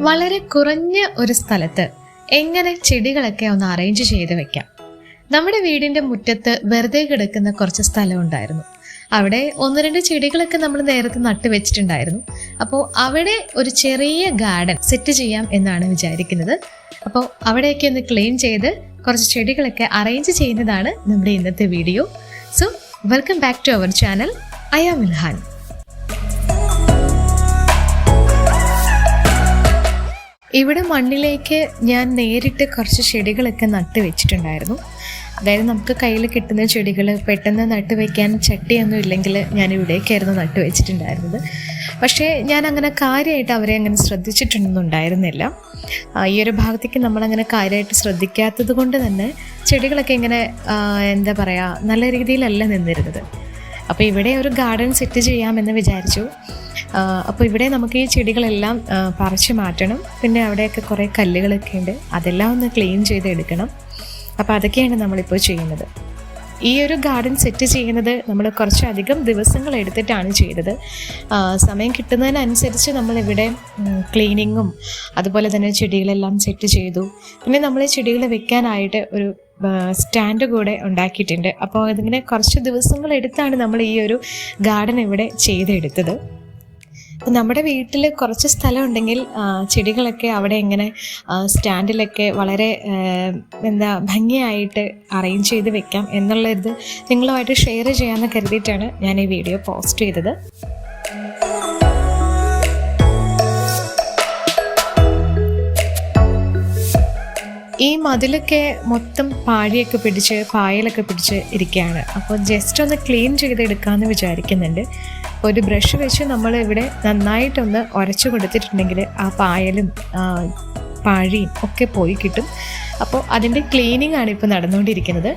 വളരെ കുറഞ്ഞ ഒരു സ്ഥലത്ത് എങ്ങനെ ചെടികളൊക്കെ ഒന്ന് അറേഞ്ച് ചെയ്ത് വെക്കാം. നമ്മുടെ വീടിൻ്റെ മുറ്റത്ത് വെറുതെ കിടക്കുന്ന കുറച്ച് സ്ഥലം ഉണ്ടായിരുന്നു. അവിടെ ഒന്ന് രണ്ട് ചെടികളൊക്കെ നമ്മൾ നേരത്തെ നട്ടു വെച്ചിട്ടുണ്ടായിരുന്നു. അപ്പോൾ അവിടെ ഒരു ചെറിയ ഗാർഡൻ സെറ്റ് ചെയ്യാം എന്നാണ് വിചാരിക്കുന്നത്. അപ്പോൾ അവിടെയൊക്കെ ഒന്ന് ക്ലീൻ ചെയ്ത് കുറച്ച് ചെടികളൊക്കെ അറേഞ്ച് ചെയ്യുന്നതാണ് നമ്മുടെ ഇന്നത്തെ video. So welcome back to our channel Iamilhan. ഇവിടെ മണ്ണിലേക്ക് ഞാൻ നേരിട്ട് കുറച്ച് ചെടികളൊക്കെ നട്ട് വെച്ചിട്ടുണ്ടായിരുന്നു. അതായത് നമുക്ക് കയ്യിൽ കിട്ടുന്ന ചെടികൾ പെട്ടെന്ന് നട്ട് വയ്ക്കാൻ ചട്ടിയൊന്നും ഇല്ലെങ്കിൽ ഞാൻ ഇവിടേക്കായിരുന്നു നട്ട് വെച്ചിട്ടുണ്ടായിരുന്നത്. പക്ഷേ ഞാൻ അങ്ങനെ കാര്യമായിട്ട് അവരെ അങ്ങനെ ശ്രദ്ധിച്ചിട്ടൊന്നും ഉണ്ടായിരുന്നില്ല. ഈ ഒരു ഭാഗത്തേക്ക് നമ്മളങ്ങനെ കാര്യമായിട്ട് ശ്രദ്ധിക്കാത്തത് കൊണ്ട് തന്നെ ചെടികളൊക്കെ ഇങ്ങനെ എന്താ പറയുക, നല്ല രീതിയിലല്ല നിന്നിരുന്നത്. അപ്പോൾ ഇവിടെ ഒരു ഗാർഡൻ സെറ്റ് ചെയ്യാമെന്ന് വിചാരിച്ചു. അപ്പോൾ ഇവിടെ നമുക്ക് ഈ ചെടികളെല്ലാം പറിച്ച് മാറ്റണം. പിന്നെ അവിടെയൊക്കെ കുറേ കല്ലുകളൊക്കെ ഉണ്ട്, അതെല്ലാം ഒന്ന് ക്ലീൻ ചെയ്തെടുക്കണം. അപ്പോൾ അതൊക്കെയാണ് നമ്മളിപ്പോൾ ചെയ്യുന്നത്. ഈ ഒരു ഗാർഡൻ സെറ്റ് ചെയ്യുന്നത് നമ്മൾ കുറച്ചധികം ദിവസങ്ങൾ എടുത്തിട്ടാണ് ചെയ്തത്. സമയം കിട്ടുന്നതിനനുസരിച്ച് നമ്മളിവിടെ ക്ലീനിങ്ങും അതുപോലെ തന്നെ ചെടികളെല്ലാം സെറ്റ് ചെയ്തു. പിന്നെ നമ്മൾ ചെടികൾ വെക്കാനായിട്ട് ഒരു സ്റ്റാൻഡ് കൂടെ ഉണ്ടാക്കിയിട്ടുണ്ട്. അപ്പോൾ അതിങ്ങനെ കുറച്ച് ദിവസങ്ങൾ എടുത്താണ് നമ്മൾ ഈ ഒരു ഗാർഡൻ ഇവിടെ ചെയ്തെടുത്തത്. നമ്മുടെ വീട്ടിൽ കുറച്ച് സ്ഥലം ഉണ്ടെങ്കിൽ ചെടികളൊക്കെ അവിടെ ഇങ്ങനെ സ്റ്റാൻഡിലൊക്കെ വളരെ ഭംഗിയായിട്ട് അറേഞ്ച് ചെയ്ത് വെക്കാം എന്നുള്ളത് നിങ്ങളുമായിട്ട് ഷെയർ ചെയ്യാമെന്ന് കരുതിയിട്ടാണ് ഞാൻ ഈ വീഡിയോ പോസ്റ്റ് ചെയ്തത്. ഈ മതിലൊക്കെ മൊത്തം പാഴിയൊക്കെ പിടിച്ച് പായലൊക്കെ പിടിച്ച് ഇരിക്കുകയാണ്. അപ്പോൾ ജസ്റ്റ് ഒന്ന് ക്ലീൻ ചെയ്തെടുക്കാമെന്ന് വിചാരിക്കുന്നുണ്ട്. ഒരു ബ്രഷ് വെച്ച് നമ്മൾ ഇവിടെ നന്നായിട്ടൊന്ന് ഉരച്ചു കൊടുത്തിട്ടുണ്ടെങ്കിൽ ആ പായലും പാഴിയും ഒക്കെ പോയി കിട്ടും. അപ്പോൾ അതിൻ്റെ ക്ലീനിങ് ആണ് ഇപ്പോൾ നടന്നുകൊണ്ടിരിക്കുന്നത്.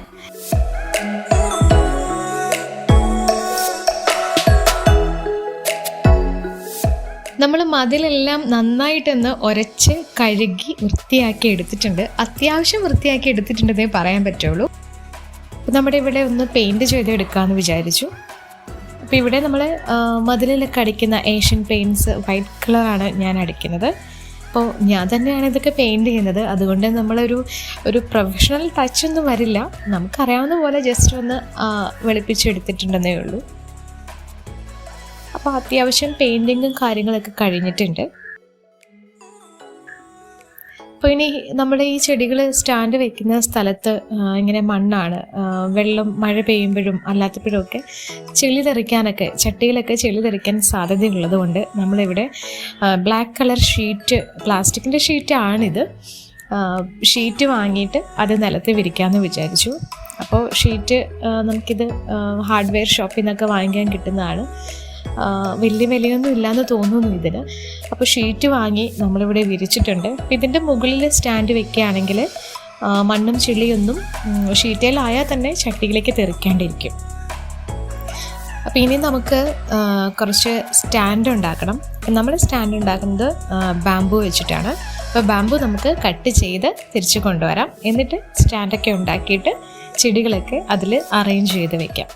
നമ്മൾ മതിലെല്ലാം നന്നായിട്ടൊന്ന് ഉരച്ച് കഴുകി വൃത്തിയാക്കി എടുത്തിട്ടുണ്ട്. അത്യാവശ്യം വൃത്തിയാക്കി എടുത്തിട്ടുണ്ടെന്നേ പറയാൻ പറ്റുള്ളൂ. അപ്പോൾ നമ്മുടെ ഇവിടെ ഒന്ന് പെയിൻറ് ചെയ്തെടുക്കാമെന്ന് വിചാരിച്ചു. അപ്പോൾ ഇവിടെ നമ്മൾ മതിലിലൊക്കെ അടിക്കുന്ന ഏഷ്യൻ പെയിൻറ്റ്സ് വൈറ്റ് കളറാണ് ഞാൻ അടിക്കുന്നത്. അപ്പോൾ ഞാൻ തന്നെയാണ് ഇതൊക്കെ പെയിൻറ് ചെയ്യുന്നത്. അതുകൊണ്ട് നമ്മളൊരു പ്രൊഫഷണൽ ടച്ചൊന്നും വരില്ല. നമുക്കറിയാവുന്ന പോലെ ജസ്റ്റ് ഒന്ന് വെളുപ്പിച്ചെടുത്തിട്ടുണ്ടെന്നേ ഉള്ളൂ. അപ്പോൾ അത്യാവശ്യം പെയിൻറ്റിങ്ങും കാര്യങ്ങളൊക്കെ കഴിഞ്ഞിട്ടുണ്ട്. അപ്പോൾ ഇനി നമ്മുടെ ഈ ചെടികൾ സ്റ്റാൻഡ് വെക്കുന്ന സ്ഥലത്ത് ഇങ്ങനെ മണ്ണാണ്. വെള്ളം മഴ പെയ്യുമ്പോഴും അല്ലാത്തപ്പോഴും ഒക്കെ ചെളി തെറിക്കാനൊക്കെ, ചട്ടിയിലൊക്കെ ചെളി തെറിക്കാൻ സാധ്യതയുള്ളത് കൊണ്ട് നമ്മളിവിടെ ബ്ലാക്ക് കളർ ഷീറ്റ്, പ്ലാസ്റ്റിക്കിൻ്റെ ഷീറ്റാണിത്, ഷീറ്റ് വാങ്ങിയിട്ട് അത് നിലത്ത് വിരിക്കാമെന്ന് വിചാരിച്ചു. അപ്പോൾ ഷീറ്റ് നമുക്കിത് ഹാർഡ്വെയർ ഷോപ്പിൽ നിന്നൊക്കെ വാങ്ങിക്കാൻ കിട്ടുന്നതാണ്. വലിയ വിലയൊന്നും ഇല്ലയെന്ന് തോന്നുന്നു ഇതിന്. അപ്പോൾ ഷീറ്റ് വാങ്ങി നമ്മളിവിടെ വിരിച്ചിട്ടുണ്ട്. ഇതിൻ്റെ മുകളിൽ സ്റ്റാൻഡ് വെക്കുകയാണെങ്കിൽ മണ്ണും ചെളിയൊന്നും ഷീറ്റേലായാൽ തന്നെ ചട്ടിയിലേക്ക് തെറിക്കാണ്ടിരിക്കും. അപ്പോൾ ഇനി നമുക്ക് കുറച്ച് സ്റ്റാൻഡ് ഉണ്ടാക്കണം. നമ്മൾ സ്റ്റാൻഡ് ഉണ്ടാക്കുന്നത് ബാംബു വെച്ചിട്ടാണ്. അപ്പോൾ ബാംബു നമുക്ക് കട്ട് ചെയ്ത് തിരിച്ച് കൊണ്ടുവരാം. എന്നിട്ട് സ്റ്റാൻഡൊക്കെ ഉണ്ടാക്കിയിട്ട് ചെടികളൊക്കെ അതിൽ അറേഞ്ച് ചെയ്ത് വെക്കാം.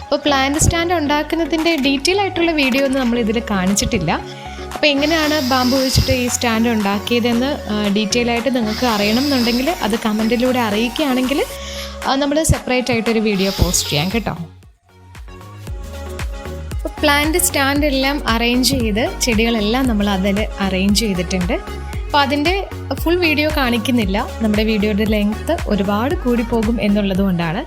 അപ്പോൾ പ്ലാന്റ് സ്റ്റാൻഡ് ഉണ്ടാക്കുന്നതിൻ്റെ ഡീറ്റെയിൽ ആയിട്ടുള്ള വീഡിയോ ഒന്നും നമ്മൾ ഇതിൽ കാണിച്ചിട്ടില്ല. അപ്പോൾ എങ്ങനെയാണ് ബാമ്പു വെച്ചിട്ട് ഈ സ്റ്റാൻഡ് ഉണ്ടാക്കിയതെന്ന് ഡീറ്റെയിൽ ആയിട്ട് നിങ്ങൾക്ക് അറിയണം എന്നുണ്ടെങ്കിൽ അത് കമൻറ്റിലൂടെ അറിയിക്കുകയാണെങ്കിൽ നമ്മൾ സെപ്പറേറ്റ് ആയിട്ടൊരു വീഡിയോ പോസ്റ്റ് ചെയ്യാം കേട്ടോ. അപ്പോൾ പ്ലാന്റ് സ്റ്റാൻഡ് എല്ലാം അറേഞ്ച് ചെയ്ത് ചെടികളെല്ലാം നമ്മൾ അതിൽ അറേഞ്ച് ചെയ്തിട്ടുണ്ട്. അപ്പോൾ അതിൻ്റെ ഫുൾ വീഡിയോ കാണിക്കുന്നില്ല, നമ്മുടെ വീഡിയോയുടെ ലെങ്ത്ത് ഒരുപാട് കൂടി പോകും എന്നുള്ളത് കൊണ്ടാണ്.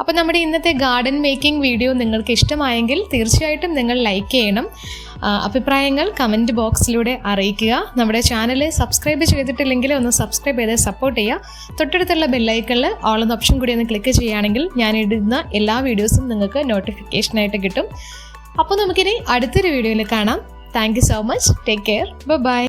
അപ്പോൾ നമ്മുടെ ഇന്നത്തെ ഗാർഡൻ മേക്കിംഗ് വീഡിയോ നിങ്ങൾക്ക് ഇഷ്ടമായെങ്കിൽ തീർച്ചയായിട്ടും നിങ്ങൾ ലൈക്ക് ചെയ്യണം. അഭിപ്രായങ്ങൾ കമൻറ്റ് ബോക്സിലൂടെ അറിയിക്കുക. നമ്മുടെ ചാനൽ സബ്സ്ക്രൈബ് ചെയ്തിട്ടില്ലെങ്കിൽ ഒന്ന് സബ്സ്ക്രൈബ് ചെയ്ത് സപ്പോർട്ട് ചെയ്യുക. തൊട്ടടുത്തുള്ള ബെല്ലൈക്കണിൽ ഓൾ എന്ന ഓപ്ഷൻ കൂടി ഒന്ന് ക്ലിക്ക് ചെയ്യുകയാണെങ്കിൽ ഞാൻ ഇടുന്ന എല്ലാ വീഡിയോസും നിങ്ങൾക്ക് നോട്ടിഫിക്കേഷനായിട്ട് കിട്ടും. അപ്പോൾ നമുക്കിനി അടുത്തൊരു വീഡിയോയിൽ കാണാം. Thank you so much. Take care. By.